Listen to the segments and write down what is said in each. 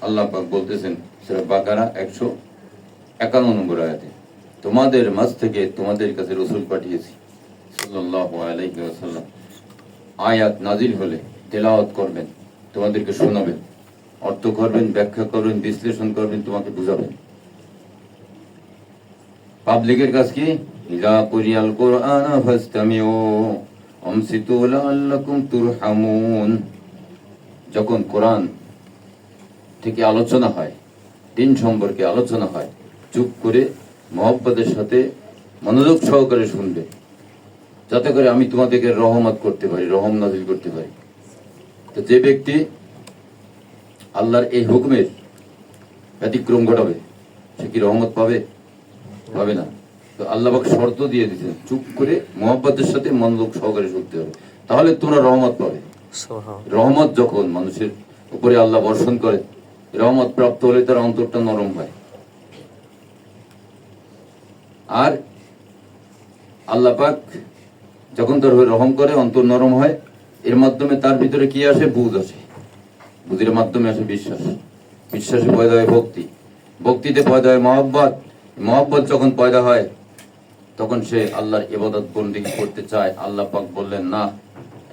আল্লাহ পাক বলতেছেন সূরা বাকারা 151 নম্বর আয়াতে, তোমাদের মাঝ থেকে তোমাদের কাছে রাসূল পাঠিয়েছি সাল্লাল্লাহু আলাইহি ওয়াসাল্লাম। আয়াত নাজিল হলে তেলাওয়াত করবেন, তোমাদেরকে শোনাবেন, অর্থ করবেন, ব্যাখ্যা করবেন, বিশ্লেষণ করবেন, তোমাকে বুঝাবেন। পাবলিকের কাজ কি? ইযা কুরিয়াল কুরআন ফাসতামিউ আমসিতু লাআল্লাকুম তুরহামুন। যখন কোরআন থেকে আলোচনা হয়, দিন সম্পর্কে আলোচনা হয়, চুপ করে মহব্বতের সাথে মনোযোগ সহকারে শুনবে, যাতে করে আমি তোমাদেরকে রহমত করতে পারি, রহম নাজিল করতে পারি। তো যে ব্যক্তি আল্লাহর এই হুকুমের ব্যতিক্রম ঘটাবে সে কি রহমত পাবে? পাবে না। তো আল্লাহ পাক শর্ত দিয়ে দিয়েছেন, চুপ করে মহব্বতের সাথে মনোযোগ সহকারে শুনতে হবে, তাহলে তোমরা রহমত পাবে। রহমত যখন মানুষের উপরে আল্লাহ বর্ষণ করে, রহমত প্রাপ্ত হলে তার অন্তরটা নরম হয়। আর আল্লাহ পাক যখন তার রহম করে, অন্তর নরম হয়, এর মাধ্যমে তার ভিতরে কি আসে? বুঝ আসে। বুঝের মাধ্যমে আসে বিশ্বাস, বিশ্বাসে পয়দা হয় ভক্তি, ভক্তিতে পয়দা হয় মহব্বত, মহব্বত যখন পয়দা হয় তখন সে আল্লাহর ইবাদত বন্দেগী করতে চায়। আল্লাহ পাক বললেন, না,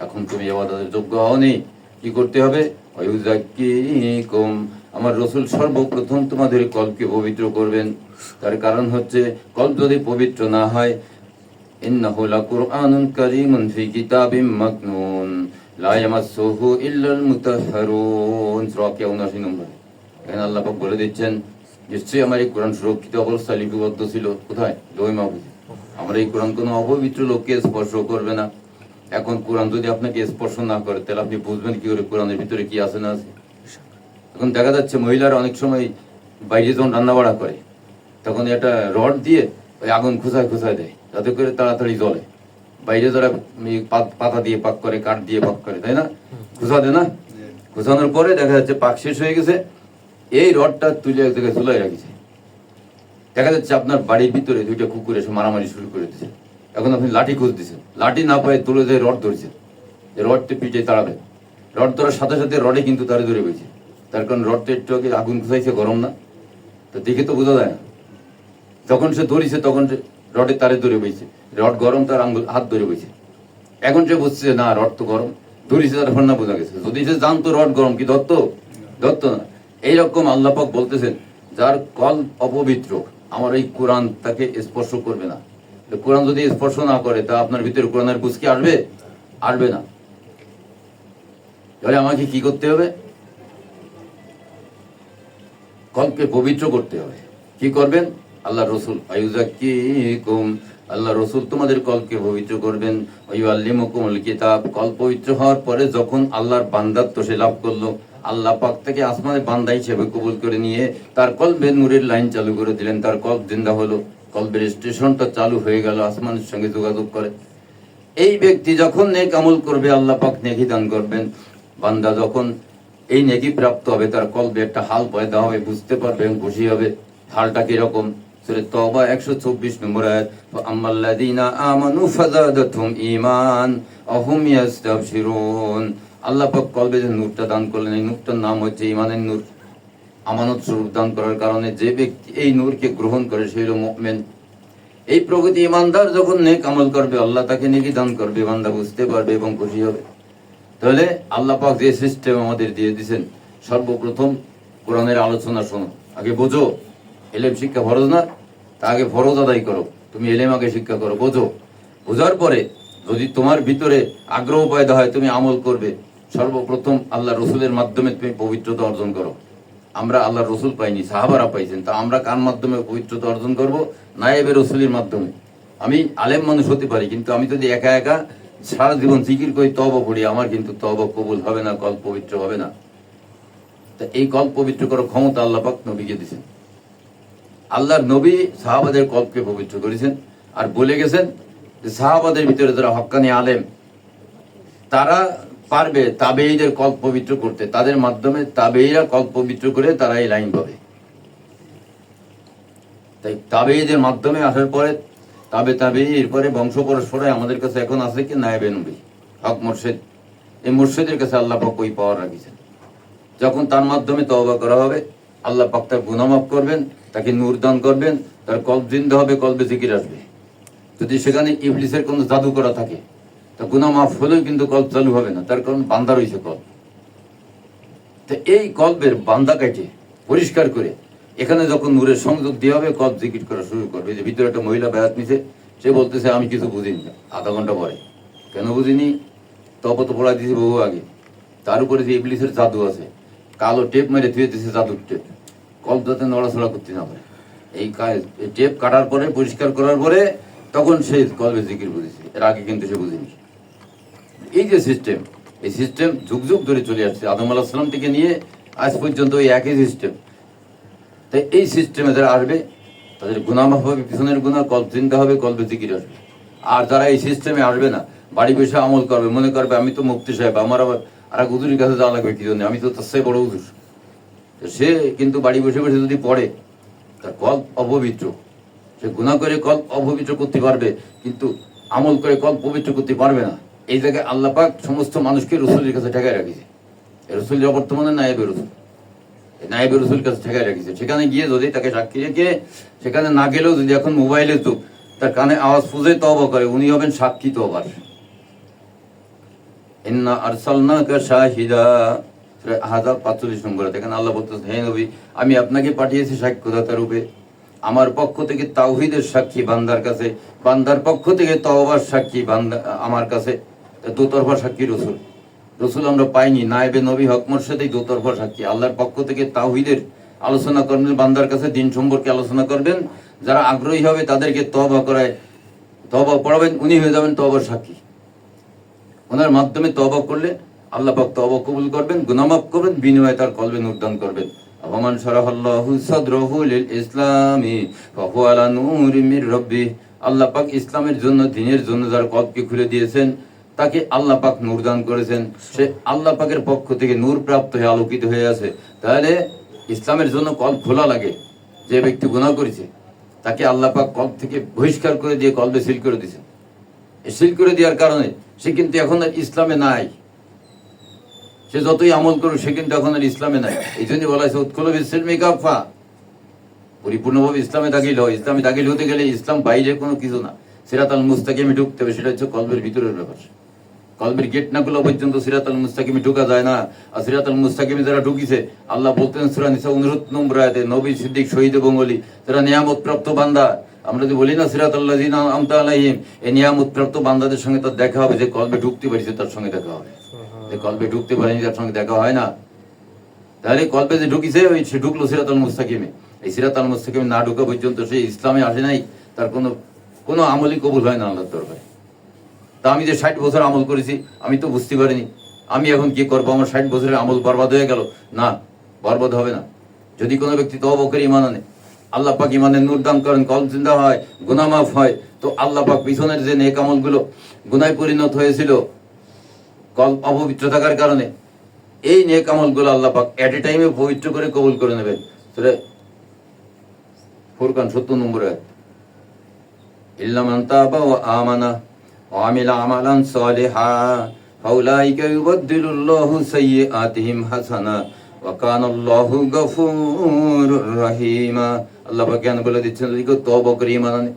এখন তুমি ইবাদতের যোগ্য হওনি, কি করতে হবে? ওয়ায়ুযাক্কিকুম, আমার রাসূল সর্বপ্রথম তোমাদের কলকে পবিত্র করবেন। তার কারণ হচ্ছে কলব যদি পবিত্র না হয়, ইন্নাহু লাকুরআনুন কারীমুন ফি কিতাবিম মাকনুন লা ইয়ামাসসুহু ইল্লাল মুতাহহারুন। সূরা 79 নম্বর। এখানে আল্লাহ পাক বলে দিচ্ছেন, নিশ্চয়ই আমার এই কোরআন সুরক্ষিত অবস্থায় লিপিবদ্ধ ছিল। কোথায়? লৌহ মাহফুজে। আমার এই কোরআন কোনো অপবিত্র লোককে স্পর্শ করবে না। এখন কোরআন যদি আপনাকে স্পর্শ না করে, তাহলে আপনি বুঝবেন কি করে কোরআনের ভিতরে কি আছে না আছে? এখন দেখা যাচ্ছে মহিলারা অনেক সময় বাইরে যখন রান্না বাড়া করে, তখন একটা রড দিয়ে ওই আগুন খোঁচায় খোঁচায় দেয়, যাতে করে তাড়াতাড়ি জ্বলে। বাইরে যারা পাতা দিয়ে পাক করে, কাঠ দিয়ে পাক করে, তাই না? খোঁচা দেয় না? খোঁচানোর পরে দেখা যাচ্ছে পাক শেষ হয়ে গেছে, এই রডটা তুলে এক জায়গায় ঝুলাই রাখিছে। দেখা যাচ্ছে আপনার বাড়ির ভিতরে দুইটা কুকুর এসে মারামারি শুরু করে দিচ্ছে। এখন আপনি লাঠি খুঁজ দিচ্ছেন, লাঠি না পায় তুলে যায় রড ধরছেন, রডটি পিঠে তাড়াবে। রড ধরার সাথে সাথে রডে কিন্তু তারে ধরে বইছে, তার কারণ রডটা একটু আগে আগুন খুঁজাইছে, গরম না, তো দেখে তো বোঝা যায় না। যখন সে ধরিছে তখন রডে তারে ধরে বইছে, রড গরম, তার আঙ্গুল হাত ধরে বইছে। এখন সে বুঝছে না, রড তো গরম, ধরিছে, তার না বোঝা গেছে। যদি সে জানতো রড গরম, কি ধরতো? ধরতো না। এইরকম আল্লাহ পাক বলতেছেন, যার কল অপবিত্র, আমার এই কোরআন তাকে স্পর্শ করবে না। কোরআন যদি স্পর্শ না করে, তা আপনার ভিতরে কোরআনের বুঝ কি আসবে? আসবে না। তাহলে আমাকে কি করতে হবে? কলকে পবিত্র করতে হবে। কি করবেন? আল্লাহ রসুল ওয়ায়ুযাক্কিকুম, আল্লাহ রসুল তোমাদের কলকে পবিত্র করবেন। ওয়ায়ুআল্লিমুকুমুল কিতাব, কল পবিত্র হওয়ার পরে যখন আল্লাহর বান্দাত্ব সে লাভ করলো, আল্লাহ পাক থেকে আসমানের বান্দা হিসেবে কবুল করে নিয়ে তার কলবে নূরের লাইন চালু করে দিলেন, তার কলব জিন্দা হলো, কলবের স্টেশনটা চালু হয়ে গেল, আসমানের সঙ্গে যোগাযোগ করে। এই ব্যক্তি যখন নেক আমল করবে, আল্লাহ পাক নেকি দান করবেন। বান্দা যখন এই নেকি প্রাপ্ত হবে, তার কলবে একটা হাল পয়দা হবে, বুঝতে পারবে, খুশি হবে। হালটা কিরকম? সূরা তওবা 124 নম্বর আয়াত, আম্মাল্লাযীনা আমানু ফাযাদাতুহুম ঈমান ওয়া হুম ইস্তাবশিরুন। আল্লাহ পাক কলবে যে নূরটা দান করলেন, এই নূরটার নাম হচ্ছে ঈমানের নূর। আমানত স্বরূপ দান করার কারণে যে ব্যক্তি এই নূরকে গ্রহণ করে সে হলো মুমিন। এই প্রকৃতি ইমানদার যখন নেক আমল করবে, আল্লাহ তাকে নেকি দান করবে, বান্দা বুঝতে পারবে এবং খুশি হবে। তাহলে আল্লাহ পাক যে সিস্টেম আমাদের দিয়ে দিয়েছেন, সর্বপ্রথম কোরআনের আলোচনা শোনো, আগে বোঝো। এলেম শিক্ষা ফরজ না? তা আগে ফরজ আদায় করো, তুমি এলেম আগে শিক্ষা করো, বোঝো। বোঝার পরে যদি তোমার ভিতরে আগ্রহ পয়দা হয়, তুমি আমল করবে। সর্বপ্রথম আল্লাহ রসুলের মাধ্যমে তুমি পবিত্রতা অর্জন করো। আমরা আল্লাহ রসুল পাইনি, সাহাবারা পাইছেন, তা আমরা কার মাধ্যমে পবিত্রতা অর্জন করব? নায়েবে রসুলের মাধ্যমে। আমি আলেম মানুষ হতে পারি, কিন্তু আমি যদি একা একা সারা জীবন জিকির করে তওবা পড়ি, আমার কিন্তু তওবা কবুল হবে না, কল পবিত্র হবে না। তা এই কল পবিত্র করার ক্ষমতা আল্লাহ পাক নবীকে দিয়েছেন। আল্লাহর নবী সাহাবাদের কলকে পবিত্র করেছেন, আর বলে গেছেন যে সাহাবাদের ভিতরে যারা হক্কানি আলেম, তারা পারবে তাবেঈদের কল পবিত্র করতে, তাদের মাধ্যমে তাবেঈরা কল পবিত্র করে তারা এই লাইন পাবে। তাই তাবেঈদের মাধ্যমে আসার পরে তাবেঈ, এরপরে বংশ পরস্পরায় আমাদের কাছে এখন আছে কি? নায়েবে নবী, হক মুর্শিদ। এই মুর্শিদের কাছে আল্লাহ পাক ওই পাওয়ার রাখিছেন। যখন তার মাধ্যমে তওবা করা হবে, আল্লাহ পাক তার গুনাহ মাফ করবেন, তাকে নূর দান করবেন, তার কলব জিন্দা হবে, কলবে জিকির আসবে। যদি সেখানে ইবলিসের কোনো জাদু করা থাকে, তা গুনাহ মাফ হলেও কিন্তু কলব চালু হবে না, তার কারণ বান্দা রয়েছে কলব। তো এই কলবের বান্দা কাটে পরিষ্কার করে এখানে যখন নূরের সংযোগ দেওয়া হবে, কলব জিকির করা শুরু করবে। যে ভিতরে একটা মহিলা বেড়াত নিছে, সে বলতেছে আমি কিছু বুঝিনি, আধা ঘন্টা পরে কেন বুঝিনি, তপ তো পড়া দিয়েছি বহু আগে। তার উপরে যে ইবলিসের জাদু আছে, কালো টেপ মেরে ধুয়ে দিয়েছে, জাদুর টেপ, কলব যাতে নড়াচড়া করতে না পারে। এই টেপ কাটার পরে, পরিষ্কার করার পরে তখন সে কলবে জিকির বুঝেছে, এর আগে কিন্তু সে বুঝেনি। এই যে সিস্টেম, এই সিস্টেম যুগ যুগ ধরে চলে আসছে, আদম আলাইহিস সালাম থেকে নিয়ে আজ পর্যন্ত ওই একই সিস্টেম। তাই এই সিস্টেমে যারা আসবে তাদের গুনাহ মাফ হবে, পিছনের গুনাহ, কলব জিন্দা হবে, কলবে জিকির আসবে। আর যারা এই সিস্টেমে আসবে না, বাড়ি বসে আমল করবে, মনে করবে আমি তো মুফতি সাহেব, আমার আবার আর এক হুজুরের কাছে যাওয়া লাগবে কি জন্য, আমি তো তার চেয়ে বড় হুজুর। সে কিন্তু বাড়ি বসে বসে যদি পড়ে, তার কলব অপবিত্র। সে গুনাহ করে কলব অপবিত্র করতে পারবে, কিন্তু আমল করে কলব পবিত্র করতে পারবে না। এই জায়গায় আল্লাহ পাক সমস্ত মানুষকে রসুলের কাছে ঠেকায় রাখিছে। রসুল বর্তমানে নায়েবে রসুল, নায়েবে রসুল কাছে ঠেকায় রাখিছে। সেখানে গিয়ে যদি তাকে সাক্ষী রেখে, সেখানে না গেলেও যদি এখন মোবাইলে তো তার কানে আওয়াজ পুজে তওবা করে, উনি হবেন সাক্ষী তওবার। ইন্না আরসালনাকা শাহিদা, 45 নম্বরে দেখেন আল্লাহ বলতেছেন, হে নবী, আমি আপনাকে পাঠিয়েছি সাক্ষ্যদাতা রূপে, আমার পক্ষ থেকে তাওহীদের সাক্ষী বান্দার কাছে, বান্দার পক্ষ থেকে তওবার সাক্ষী বান্দা আমার কাছে। দোতরফা সাক্ষী রসুল। রসুল আমরা পাইনি, নায়েবে নবী হক মোরশেদেই দোতরফা সাক্ষী। আল্লাহর পক্ষ থেকে তাওহীদের আলোচনা করবেন, বান্দার কাছে দিন সম্পর্কে আলোচনা করবেন, যারা আগ্রহী হবে তাদেরকে তওবা করায় তওবা পড়াবেন, উনি হয়ে যাবেন তওবার সাক্ষী। ওনার মাধ্যমে তওবা করলে আল্লাহ পাক তওবা কবুল করবেন, গুনাহ মাফ করবেন, বিনিময়ে তার কলবে নূর দান করবেন। আমান শারাহাল্লাহু সাদরাহু লিল ইসলামি ফাহুয়া আলা নূরিম মির রাব্বিহ। আল্লাহ পাক ইসলামের জন্য, দ্বীনের জন্য যার কলবকে খুলে দিয়েছেন, তাকে আল্লাহ পাক নূর দান করেছেন। সে আল্লাহ পাকের পক্ষ থেকে নূর প্রাপ্ত হয়ে আলোকিত হয়ে আছে। তাহলে ইসলামের জন্য কলব খোলা লাগে। যে ব্যক্তি গুনাহ করেছে, তাকে আল্লাহ পাক কলব থেকে বহিষ্কার করে দিয়ে কলবে সিল করে দিয়েছেন। সিল করে দেওয়ার কারণে সে কিন্তু এখন আর ইসলামে নাই। সে যতই আমল করুক, সে কিন্তু এখন আর ইসলামে নাই। এই জন্য বলা হয়েছে উৎকল বিসিলমি কাফা, পরিপূর্ণভাবে ইসলামে দাখিল হয়। ইসলামে দাখিল হতে গেলে ইসলাম বাইরে কোনো কিছু না, সিরাতাল মুস্তাকিমে ঢুকতে হবে। সেটা হচ্ছে কলবের ভিতরের ব্যাপার। কলবের গেট না খোলা পর্যন্ত সিরাতাল মুস্তাকিমে ঢোকা যায় না। আর সিরাতাল মুস্তাকিমে যারা ঢুকিছে, আল্লাহ বলতেন সূরা নিসা 59 নম্বর আয়াতে, নবী, সিদ্দিক, শহীদ এবং ওলি, তারা নিয়ামত প্রাপ্ত বান্দা। আমরা যে বলি না সিরাতাল্লাযিনা আন'আমতা আলাইহিম, এই নিয়ামত প্রাপ্ত বান্দাদের সঙ্গে তার দেখা হবে। যে কলবে ঢুকতে পারছে তার সঙ্গে দেখা হবে, যে কলবে ঢুকতে পারেনি তার সঙ্গে দেখা হয় না। তাহলে কলবে যে ঢুকিছে, ওই সে ঢুকলো সিরাতাল মুস্তাকিমে। এই সিরাতাল মুস্তাকিমে না ঢোকা পর্যন্ত সে ইসলামে আসে নাই, তার কোনো আমলই কবুল হয় না আল্লাহর দরবারে। তা আমি যে 60 বছর আমল করেছি, আমি তো বুঝতে পারিনি, আমি এখন কি করবো, আমার 60 বছরের আমল বরবাদ হয়ে গেল। না, বরবাদ হবে না। যদি কোনো ব্যক্তি তওবা করে ঈমান আনে, আল্লাহ পাক ঈমানের নূর দান করেন, কলব জিন্দা হয়, গুনাহ মাফ হয়, তো আল্লাহ পাক পিছনের যে নেক আমলগুলো গুনাহে পরিণত হয়েছিল কলব অপবিত্র থাকার কারণে, এই নেক আমলগুলো আল্লাহ পাক এট এ টাইমে পবিত্র করে কবুল করে নেবেন। সূরা ফুরকান 70 নম্বর আয়াত, ইল্লা মান তাবা ওয়া আমানা ওয়া আমিলা আমালান সালিহা ফাউলাইকা ইউবাদদিলুল্লাহু সাইয়্যাতিহিম হাসানা ওয়া কানাল্লাহু গফুরুর রহিমা। আল্লাহ পাক কেন বলে দিচ্ছেন, যদি কেউ তওবা করে ঈমান আনে,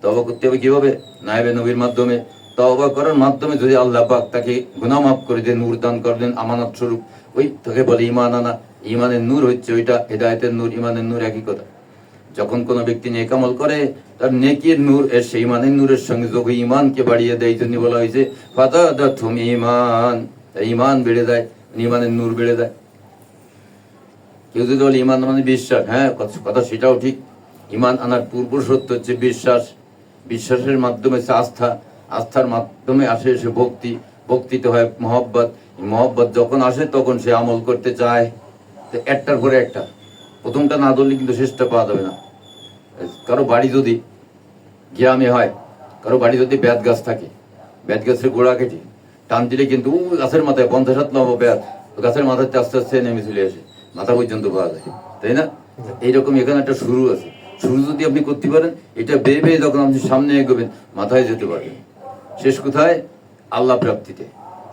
তওবা করতে হবে কিভাবে? নায়েবে নবীর মাধ্যমে। তওবা করার মাধ্যমে যদি আল্লাহ পাক তাকে গুনাহ মাফ করে দেন, নূর দান করে দেন আমানত স্বরূপ, ওই তাকে বলে ঈমান আনা। ঈমানের নূর হচ্ছে ওইটা, হিদায়াতের নূর, ঈমানের নূর একই কথা। যখন কোনো ব্যক্তি নেক আমল করে, তার নেকির নূর এর সেই ঈমানের নূরের সঙ্গে যোগ ঈমানকে বাড়িয়ে দেয়। এই জন্য বলা হয়েছে ফাযাদাতুহুম ঈমান, ঈমান বেড়ে যায়, ঈমানের নূর বেড়ে যায়। কেউ যদি বলে ঈমান মানে বিশ্বাস, হ্যাঁ কথা সেটাও ঠিক। ঈমান আনার পূর্ব শর্ত হচ্ছে বিশ্বাস। বিশ্বাসের মাধ্যমে হচ্ছে আস্থা, আস্থার মাধ্যমে আসে সে ভক্তি, ভক্তিতে হয় মহব্বত। মহব্বত যখন আসে তখন সে আমল করতে চায়। তো একটার পরে একটা, প্রথমটা না ধরলে কিন্তু শেষটা পাওয়া যাবে না। কারো বাড়ি যদি গ্রামে হয়, কারো বাড়ি যদি বেত গাছ থাকে, বেত গাছের গোড়া কেটে টান দিলে কিন্তু গাছের মাথায় 50-60 লম্বা বেত, গাছের মাথায় আস্তে আস্তে নেমে চলে আসে, মাথা পর্যন্ত পাওয়া যায়, তাই না? এইরকম এখানে একটা শুরু আছে। শুরু যদি আপনি করতে পারেন, এটা বেয়ে বেয়ে যখন আপনি সামনে এগোবেন, মাথায় যেতে পারবেন। শেষ কোথায়? আল্লাহ প্রাপ্তিতে।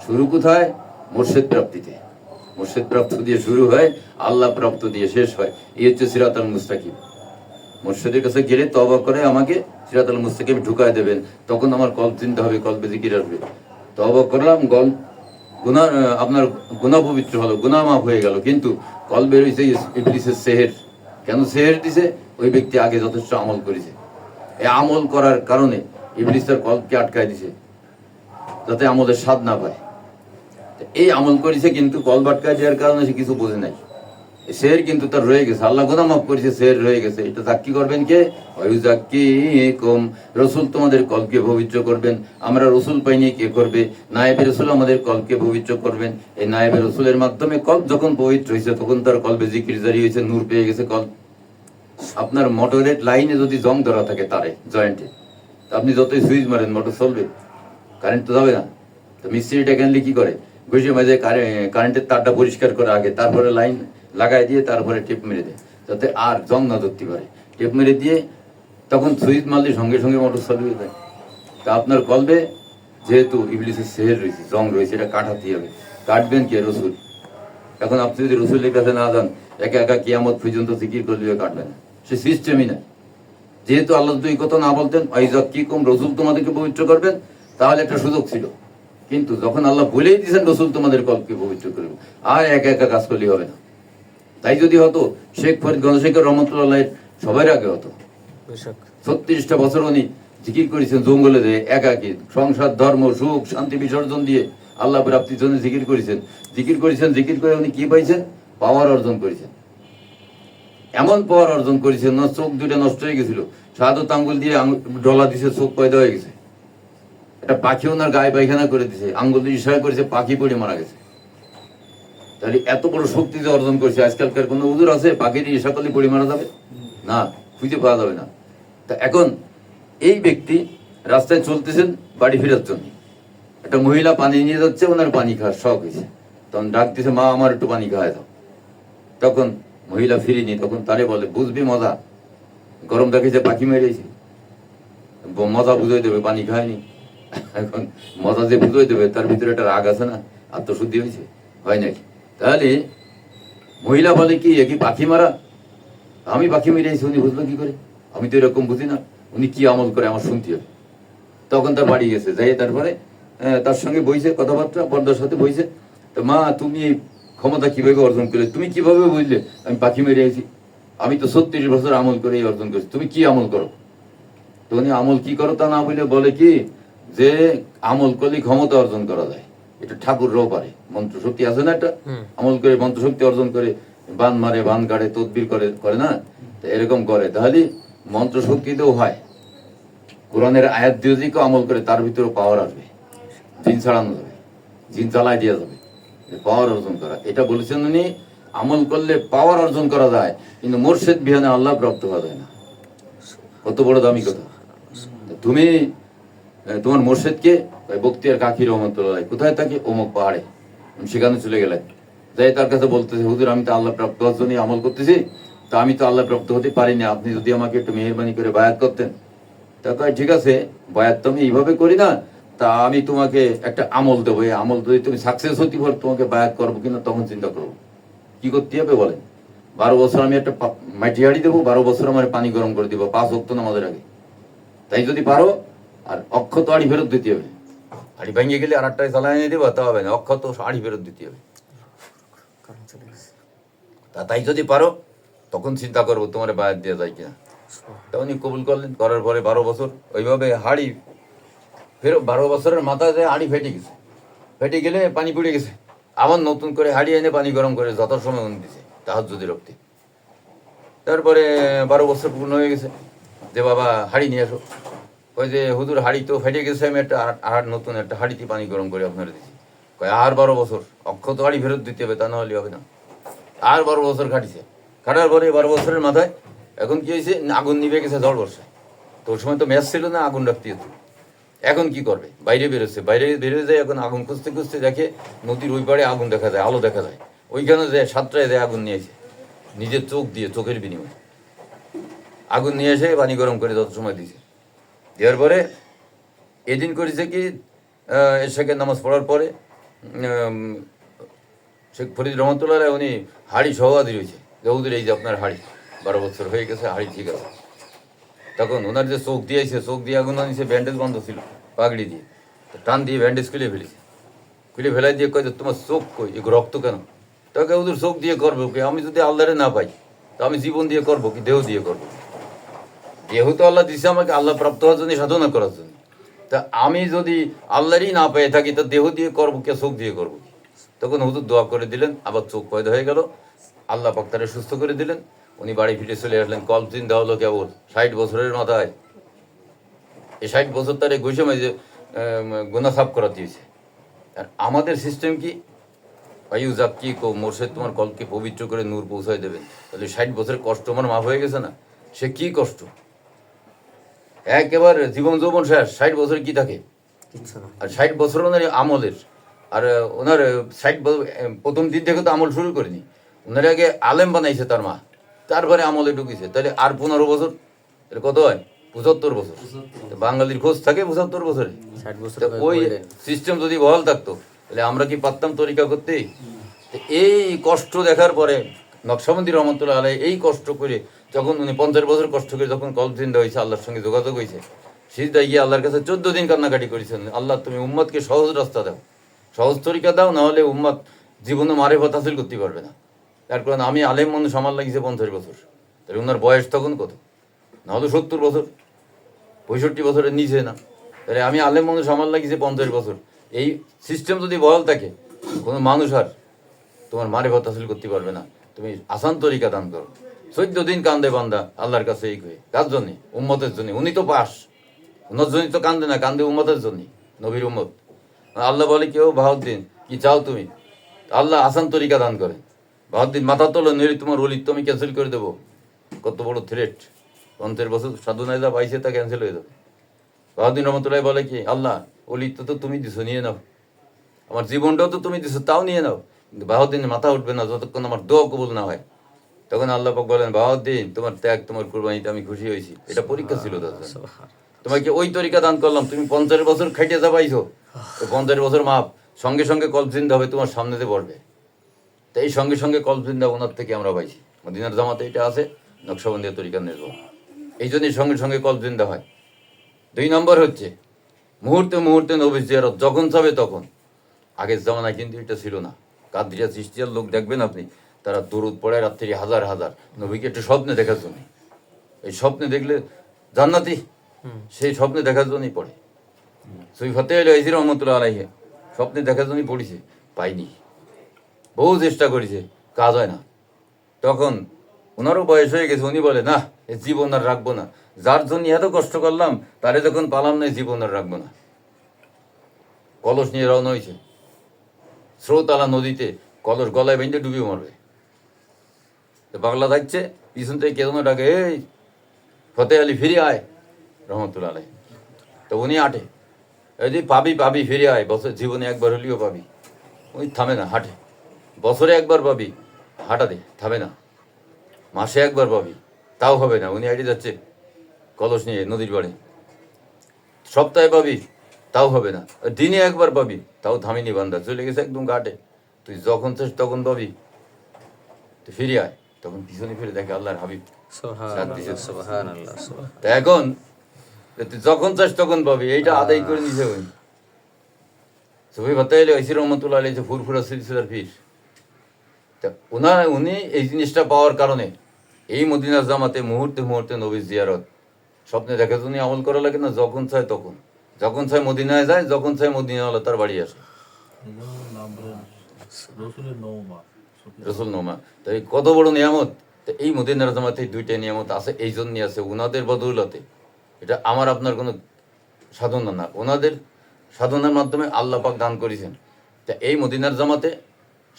শুরু কোথায়? মুর্শিদ প্রাপ্তিতে। মুর্শিদ প্রাপ্ত দিয়ে শুরু হয়, আল্লাহ প্রাপ্ত দিয়ে শেষ হয়। এই হচ্ছে সিরাতাল মুস্তাকিম। মুর্শিদের কাছে গেলে তওবা করে আমাকে সিরাতাল মুস্তাকিম ঢুকায় দেবেন, তখন আমার কল্প চিন্তা হবে, কল্পে জিকির আসবে। তওবা করলাম, গুনাহ, আপনার গুনাহ পবিত্র হলো, গুনাহ মাফ হয়ে গেল, কিন্তু কল্পে রয়েছে ইবলিসের সেহের। কেন সেহের দিছে? ওই ব্যক্তি আগে যথেষ্ট আমল করেছে। এই আমল করার কারণে ইবলিস তার কল্পকে আটকায় দিছে, যাতে আমলের স্বাদ না পায়। এই আমল করেছে, কিন্তু কল্প আটকায় দেওয়ার কারণে সে কিছু বোঝে নাই। শের কিন্তু তার রয়ে গেছে, আল্লাহ গুনাহ মাফ করেছে, শের রয়ে গেছে। এটা সাক্ষী করবেন কে? ওয়ায়ুযাক্কিকুম, রসুল তোমাদের কলকে পবিত্র করবেন। আমরা রসুল পাইনি, কে করবে? নায়েবে রসুল আমাদের কলকে পবিত্র করবেন। এই নায়েবে রসুলের মাধ্যমে কল্প যখন পবিত্র হয়েছে, তখন তার কলবে জিকির জারি হয়েছে, নূর পেয়ে গেছে কল্প। আপনার মোটরের লাইনে যদি জং ধরা থাকে তারে জয়েন্টে, আপনি যতই সুইচ মারেন মোটর চলবে? কারেন্ট তো যাবে না। তো মিস্ত্রিটা কেনলে কি করে? ঘুষে মাঝে কারেন্টের তারটা পরিষ্কার করে আগে, তারপরে লাইন লাগাই দিয়ে তারপরে টেপ মেরে দেয়, যাতে আর জং না ধরতে পারে। টেপ মেরে দিয়ে তখন সুইচ মারলে সঙ্গে সঙ্গে মোটর চালু হয়ে যায়। তা আপনার কলবে যেহেতু ইবলিসের সেহের রয়েছে, জং রয়েছে, এটা কাটাতে হবে। কাটবেন কে? রসুল। এখন আপনি যদি রসুলের কাছে না যান, একা একা কিয়ামত পর্যন্ত জিকির করলে কাটবেন না, সে সিস্টেমই না। যেহেতু আল্লাহ যদি কথা না বলতেন ওয়ায়ুযাক্কিকুম, রসুল তোমাদেরকে পবিত্র করবেন, তাহলে একটা সুযোগ ছিল। কিন্তু যখন আল্লাহ বলেই দিয়েছেন রসুল তোমাদের কলকে পবিত্র করবে, আর একা একা কাজ করলে হবে না। তাই যদি হতো, শেখ ফরিদ গণশেখর রহমতুল্লাহ সবার আগে হতো। 36টা বছর উনি জিকির করেছেন জঙ্গলে দিয়ে, একাকি, সংসার, ধর্ম, সুখ, শান্তি বিসর্জন দিয়ে আল্লাহ প্রাপ্তির জন্য জিকির করেছেন। জিকির করে উনি কি পাইছেন? পাওয়ার অর্জন করেছেন। এমন পাওয়ার অর্জন করেছেন না, চোখ দুটো নষ্ট হয়ে গেছিল, শাহাদত আঙ্গুল দিয়ে ডলা দিছে, চোখ পয়দা হয়ে গেছে। একটা পাখি ওনার গায়ে পায়খানা করে দিছে, আঙ্গুল দিয়ে ইশারা করেছে, পাখি পড়ে মারা গেছে। তাহলে এত বড় শক্তি যে অর্জন করেছে, আজকালকার কোনো হুজুর আছে পাখির ইশা করলে পড়ে মারা যাবে? না, খুঁজে পাওয়া যাবে না। তা এখন এই ব্যক্তি রাস্তায় চলতেছেন বাড়ি ফেরার জন্য, একটা মহিলা পানি নিয়ে যাচ্ছে, ওনার পানি খাওয়ার শখ হয়েছে, তখন ডাক দিছে, মা আমার একটু পানি খাওয়ায় দাও। তখন মহিলা ফিরিনি, তখন তারে বলে, বুঝবি মজা, গরম দেখেছে পাখি মেরেছে, মজা বুঝাই দেবে, পানি খায়নি। এখন মজা যে বুঝাই দেবে, তার ভিতরে একটা রাগ আছে না, আত্মশুদ্ধি হয়েছে, হয় নাকি? তাহলে মহিলা বলে, কি একই পাখি মারা? আমি পাখি মেরেছি, উনি বুঝলো কি করে? আমি তো এরকম বুঝি না, উনি কি আমল করে আমার শুনতে হবে। তখন তার বাড়ি গেছে, যাই তারপরে তার সঙ্গে বইছে, কথাবার্তা পর্দার সাথে বইছে। তো মা, তুমি এই ক্ষমতা কিভাবে অর্জন করলে? তুমি কিভাবে বুঝলে আমি পাখি মেরে আছি? আমি তো 36 বছর আমল করে অর্জন করছি, তুমি কি আমল করো? তো উনি আমল কি করো তা না বলে কি, যে আমল করলে ক্ষমতা অর্জন করা যায়, এটা ঠাকুররাও পারে, মন্ত্র শক্তি আছে না, একটা আমল করে মন্ত্র শক্তি অর্জন করে, বান মারে, বান কাটে, তদবির করে না, তো এরকম করে। তাহলে মন্ত্র শক্তিতেও হয়। কোরআনের আয়াত দিয়ে যদি কেউ আমল করে, তার ভিতরে পাওয়ার আসবে, জিন ছাড়ানো যাবে, জিন চালাই দেওয়া যাবে, পাওয়ার অর্জন করা। এটা বলেছেন উনি, আমল করলে পাওয়ার অর্জন করা যায়, কিন্তু মোর্শেদ বিহানে আল্লাহ প্রাপ্ত হওয়া যায় না। কত বড় দামি কথা! তুমি তোমার মোর্শেদকে, বক্তিয়ার কাকি রহমতুল্লাহ কোথায় থাকে? অমুক পাহাড়ে। সেখানে চলে গেলে যাই তার কাছে বলতেছে, হুজুর আমি তো আল্লাহ প্রাপ্ত হওয়ার জন্য আমল করতেছি, তা আমি তো আল্লাহ প্রাপ্ত হতে পারিনি, আপনি যদি আমাকে একটু মেহেরবানি করে বায়াত করতেন। তা কয়, ঠিক আছে, বায়াত তো আমি এইভাবে করি না, তা আমি তোমাকে একটা আমল দেবো, এই আমল যদি তুমি সাকসেস হতে পারো, তোমাকে বায়াত করবো কিনা তখন চিন্তা করবো। কি করতে হবে বলেন? 12 বছর আমি একটা মাটি হাড়ি দেবো, 12 বছর আমার পানি গরম করে দিব 5 ওয়াক্ত নামাজের আগে। তাই যদি পারো, আর অক্ষত আড়ি ফেরত দিতে হবে। আড়ি ভেঙে গেলে আর একটাই চালাই নিয়ে দেবো, তা হবে না, অক্ষত আড়ি ফেরত দিতে হবে। তাই যদি পারো, তখন চিন্তা করবো তোমার বায়াত দেওয়া যায় কিনা। তখনই কবুল করলেন। করার পরে 12 বছর ওইভাবে হাড়ি ফেরো, 12 বছরের মাথায় যে হাড়ি ফেটে গেছে, ফেটে গেলে পানি পড়ে গেছে, আবার নতুন করে হাড়ি এনে পানি গরম করে যত সময় উনি দিছে তাহাজ্জুদের রক্তে। তারপরে 12 বছর পূর্ণ হয়ে গেছে, যে বাবা হাড়ি নিয়ে আসো। কয় যে হুজুর হাড়ি তো ফেটে গেছে, আমি একটা আর নতুন একটা হাড়িতে পানি গরম করে আপনারা দিচ্ছি। কয় আর 12 বছর অক্ষত হাড়ি ফেরত দিতে হবে, তা না হলে হবে না। আর 12 বছর কাটিছে, কাটার পরে 12 বছরের মাথায় এখন কি হয়েছে, আগুন নিভে গেছে ঝড় বর্ষায়। তো ওই সময় তো ম্যাচ ছিল না, আগুন রাখতে হতো। এখন কি করবে? বাইরে বেরোচ্ছে, বাইরে বেরোয় যায়, এখন আগুন খুঁজতে খুঁজতে দেখে নদীর ওই পাড়ে আগুন দেখা যায়, আলো দেখা যায়, ওইখানে যায় 7টায় যায় আগুন নিয়ে এসে, নিজের চোখ দিয়ে, চোখের বিনিময়ে আগুন নিয়ে এসে পানি গরম করে যত সময় দিয়েছে। দেওয়ার পরে এদিন করেছে কি, এশাকের নামাজ পড়ার পরে শেখ ফরিদ রহমতুল্লাহ উনি হাড়ি সহবাদী রয়েছে, যহুদের এই যে আপনার হাড়ি 12 বছর হয়ে গেছে, হাড়ি ঠিক আছে। তখন ওনার যে চোখ দিয়েছে, চোখ দিয়ে আগুন আনিছে, ব্যান্ডেজ বন্ধ ছিল পাগড়ি দিয়ে, তো টান দিয়ে ব্যান্ডেজ খুলে ফেলেছে, খুলে ফেলাই দিয়ে কয় যে তোমার চোখ কই, এ রক্ত কেন? তাকে ওদের চোখ দিয়ে করবো কি, আমি যদি আল্লাহরে না পাই তো আমি জীবন দিয়ে করবো কি, দেহ দিয়ে করবো? দেহ তো আল্লাহ দিছে আমাকে আল্লাহ প্রাপ্ত হওয়ার জন্য, সাধনা করার জন্য। তা আমি যদি আল্লাহরই না পেয়ে থাকি তো দেহ দিয়ে করবো কে, চোখ দিয়ে করবো কি? তখন হুজুর দোয়া করে দিলেন, আবার চোখ পয়দা হয়ে গেল, আল্লাহ পাক তারে সুস্থ করে দিলেন। উনি বাড়ি ফিরে চলে আসলেন। কলচিন দেওয়া হলো কেবল 60 বছরের মাথায়। এই 60 বছর তার এই গৈসময় যে গুনাহ সাফ করা দিয়েছে। আর আমাদের সিস্টেম কি, পাইউজাক কি কো মোর্শেদ তোমার কলকে পবিত্র করে নূর পৌঁছায় দেবেন। তাহলে 60 বছরের কষ্ট আমার মাফ হয়ে গেছে না? সে কি কষ্ট, একেবারে জীবন যৌবন শেষ, 60 বছরে কি থাকে? আর 60 বছর ওনার আমলের, আর ওনার 60 প্রথম দিন থেকে তো আমল শুরু করেনি, ওনার আগে আলেম বানাইছে তার মা, তারপরে আমলে ঢুকিছে। তাহলে আর 15 বছর, এটা কত হয়? 75 বছর। বাঙালির খোঁজ থাকে 75 বছরে। ওই সিস্টেম যদি বহাল থাকতো তাহলে আমরা কি পারতাম তরিকা করতে? এই কষ্ট দেখার পরে নকশবন্দি রহমতুল্লাহ আলাই এই কষ্ট করে, যখন উনি 50 বছর কষ্ট করে যখন কলব জিন্দা হয়েছে, আল্লাহর সঙ্গে যোগাযোগ হয়েছে, সিজদায় গিয়ে আল্লাহর কাছে 14 দিন কান্নাকাটি করেছেন, আল্লাহ তুমি উম্মতকে সহজ রাস্তা দাও, সহজ তরিকা দাও, না হলে উম্মত জীবনে মারেফত হাসিল করতে পারবে না। তার কারণ আমি আলেম মানুষ, আমার লাগিয়েছে 50 বছর, তাহলে ওনার বয়স তখন কত? না হলে 70 বছর, 65 বছরের নিচে না। তাহলে আমি আলেম মানুষ, আমার লাগিয়েছে 50 বছর। এই সিস্টেম যদি বহাল থাকে, কোনো মানুষ আর তোমার মারেফত হাসিল করতে পারবে না। তুমি আসান তরিকা দান করো। 14 দিন কান্দে বান্দা আল্লাহর কাছে, এই হয়ে কার জন্য? উম্মতের জন্য। উনি তো পাস, ওনার জন্য তো কান্দে না, কান্দে উম্মতের জন্য, নবীর উম্মত। আল্লাহ বলে কেউ বাহাউদ্দিন কি চাও তুমি? আল্লাহ আসান তরিকা দান করে। বাহাউদ্দিন মাথা তোলো, নইলে তোমার অলিত আমি ক্যান্সেল করে দেবো। কত বড় থ্রেট! 50 বছর সাধনায় যা পাইছে তা ক্যান্সেল হয়ে যাবে। বাহাউদ্দিন রহমতুল্লাহ বলে কি, আল্লাহ অলিত তো তুমি দিছো, নিয়ে নাও, আমার জীবনটাও তো তুমি দিছো, তাও নিয়ে নাও, কিন্তু বাহাউদ্দিনের মাথা উঠবে না যতক্ষণ আমার দোয়া কবুল না হয়। তখন আল্লাহ পাক বলেন, বাহাউদ্দিন তোমার ত্যাগ, তোমার কুরবানিতে আমি খুশি হয়েছি। এটা পরীক্ষা ছিল তার জন্য। তোমাকে ওই তরিকা দান করলাম, তুমি 50 বছর খাইতে যা পাইছো, তো 50 বছর মাপ, সঙ্গে সঙ্গে কলব জিন্দা হবে তোমার সামনেতে পড়বে। তো এই সঙ্গে সঙ্গে কলব জিন্দা ওনার থেকে আমরা পাইছি। মদিনার জামাতে এটা আছে, নকশবন্দিয়া তরিকার নির্ভর। এই জন্যই সঙ্গে সঙ্গে কলব জিন্দা হয়। 2 নম্বর হচ্ছে মুহূর্তে মুহূর্তে নবীর জিয়ারত, যখন চাবে তখন। আগের জামানায় কিন্তু এটা ছিল না। কাদরিয়া চিশতিয়ার লোক দেখবেন আপনি, তারা দরুদ পড়ে রাত্রি হাজার হাজার, নবীকে একটু স্বপ্নে দেখার জন্য। এই স্বপ্নে দেখলে জান্নাতি, সেই স্বপ্নে দেখার জন্যই পড়ে। সৈয়দ ফতেহ আলী আইসি রহমতুল্লাহ আলাইহি স্বপ্নে দেখার জন্যই পড়েছে, পাইনি, বহু চেষ্টা করেছে, কাজ হয় না। তখন ওনারও বয়স হয়ে গেছে, উনি বলে না, এ জীবন আর রাখবো না, যার জন্য এত কষ্ট করলাম তারে যখন পালাম না, জীবন আর রাখবো না। কলস নিয়ে রওনা হয়েছে, স্রোতালা নদীতে কলস গলায় বেঁধে ডুবিয়ে মরবে। তো পাগলা থাকছে, পিছন থেকে কেদন ডাকে, এই ফতেহ আলী ফিরে আয় রহমতুল্লাহ আলাই। তো উনি আটে, এই যে পাবি পাবি ফিরে আয়, বছর জীবনে একবার হলেও পাবি। উনি থামে না, হাঁটে। বছরে একবার পাবি, হাঁটা দে, থামে না। মাসে একবার পাবি, তাও হবে না, উনি হাঁটে যাচ্ছে কলস নিয়ে নদীর পাড়ে। সপ্তাহে পাবি, তাও হবে না। দিনে একবার পাবি, তাও থামিনি বান্দা, চলে গেছে একদম ঘাটে। তুই যখন চাস তখন পাবি, তুই ফিরে আয়। তখন পিছনে ফিরে দেখে আল্লাহর হাবিব। তা এখন তুই যখন চাস তখন পাবি, এইটা আদায় করে নিছে ওই সবই বাতাইলে ঐসি রহমতুল্লাহ আলাইহি যে ফুরফুরা সিলসিলার পীর। তা উনি এই জিনিসটা পাওয়ার কারণে এই মদিনার জামাতে মুহূর্তে মুহূর্তে নবীর জিয়ারত, স্বপ্নে দেখে শুনি আমল করা লাগে না, যখন চায় তখন, যখন চায় মদিনায় যায়, যখন চায় মদিনাওয়ালা তার বাড়ি আসে। রসুল নোমা, তো এই কত বড় নিয়ামত! তো এই মদিনার জামাতে 2টা নিয়ামত আছে, এই জন্যই আছে ওনাদের বদৌলতে। এটা আমার আপনার কোনো সাধনা না, ওনাদের সাধনার মাধ্যমে আল্লাহ পাক দান করেছেন। তা এই মদিনার জামাতে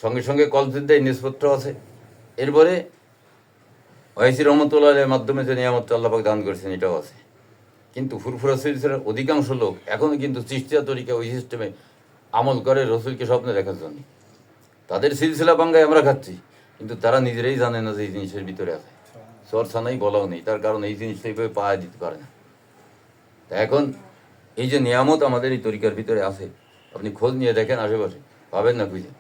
সঙ্গে সঙ্গে কলজিদ্দায় নিষ্পত্র আছে। এরপরে ওয়াইসি রহমতুল্লাহের মাধ্যমে যে নিয়ামত আল্লাহ পাক দান করেছেন, এটাও আছে। কিন্তু ফুরফুরা সিলসিলার অধিকাংশ লোক এখনো কিন্তু চিশতিয়া তরিকা ওই সিস্টেমে আমল করে, রসুলকে স্বপ্নে দেখার জন্য। তাদের সিলসিলা বাঙ্গায় আমরা খাচ্ছি, কিন্তু তারা নিজেরাই জানে না যে এই জিনিসের ভিতরে আছে। চর্চা নেই, বলাও নেই, তার কারণ এই জিনিসটা এইভাবে পাওয়া দিতে পারে না। তা এখন এই যে নিয়ামত আমাদের এই তরিকার ভিতরে আছে, আপনি খোঁজ নিয়ে দেখেন আশেপাশে, পাবেন না খুঁজে।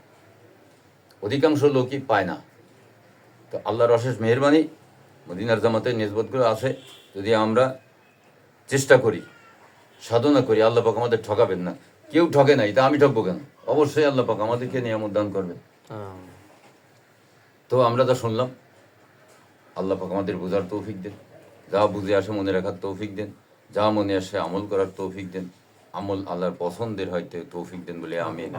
অধিকাংশ লোকই পায় না। তো আল্লাহর অশেষ মেহেরবানি, মদিনার জামাতের নিসবতগুলো আছে। যদি আমরা চেষ্টা করি, সাধনা করি, আল্লাহ পাক আমাদের ঠকাবেন না। কেউ ঠকে নাই, তা আমি ঠকবো কেন? অবশ্যই আল্লাহ পাক আমাদেরকে নিয়ামত দান করবেন। তো আমরা যা শুনলাম, আল্লাহ পাক আমাদের বোঝার তৌফিক দেন, যা বুঝে আসে মনে রাখার তৌফিক দেন, যা মনে আসে আমল করার তৌফিক দেন, আমল আল্লাহর পছন্দের হয়তো তৌফিক দেন বলে আমিন।